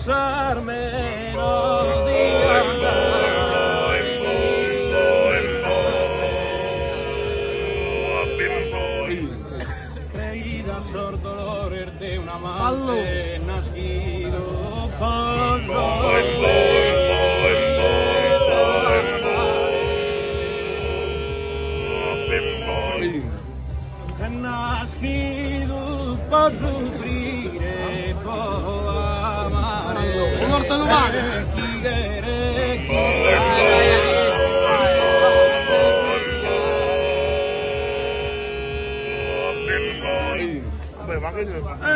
lasciarmi non creida sordolore de una amante nascido nascido può soffrire, può amare.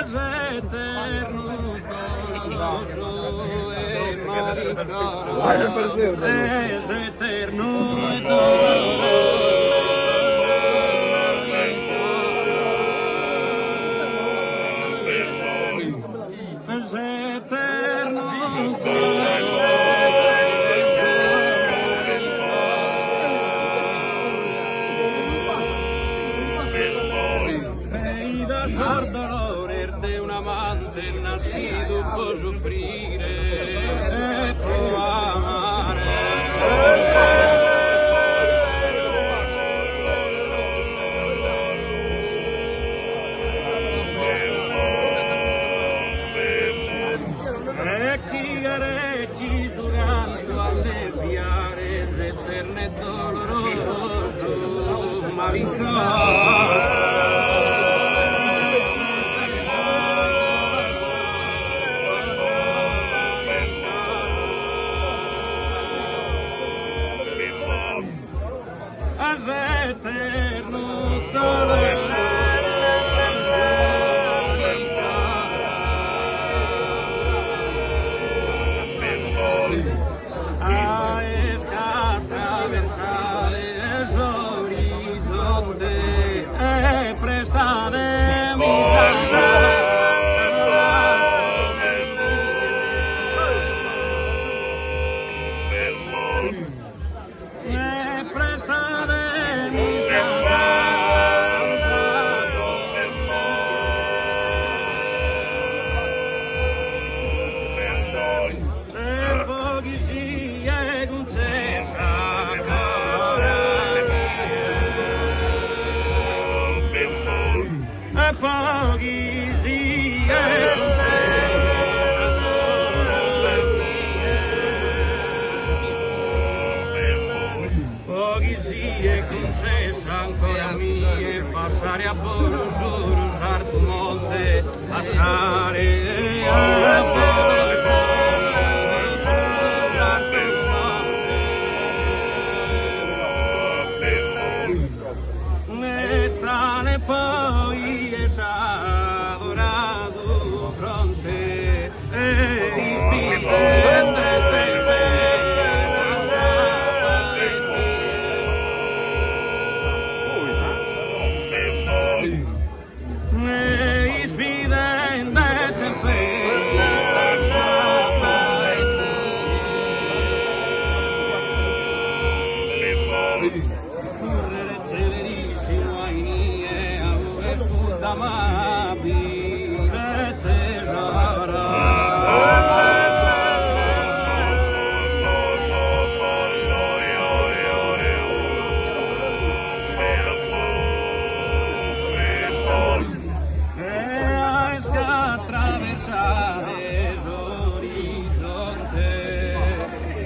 Es eterno, doloroso e maricoso. Es eterno e doloroso. Es eterno, e da sordolore de un amante nascido può soffrire e può amare. Chi giurando a desviare l'eterno e doloroso malinconia. Es eterno dolore. Ancora mie passare a Borusur, usar tu monte, passare a monte, e poi esadorato fronte e ispirante. Correre celerissimo ai nie a spunta ma vivere tesara. E hai attraversare l'orizzonte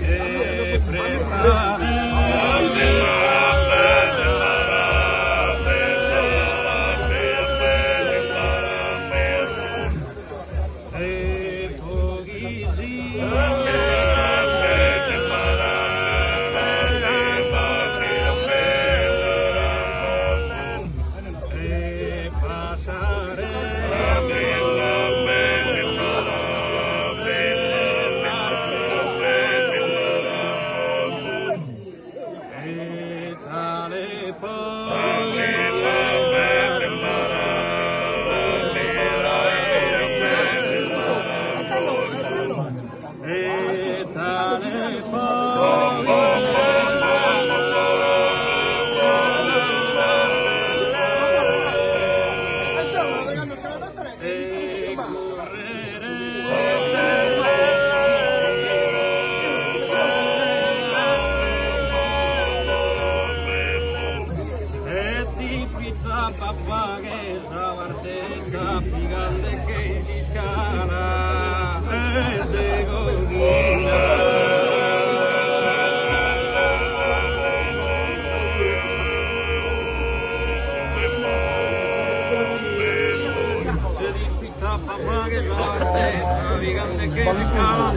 e prestare e correre papà che sa partetta, picante che si scala, e de cosina. Papà che sa partetta, picante che si scala,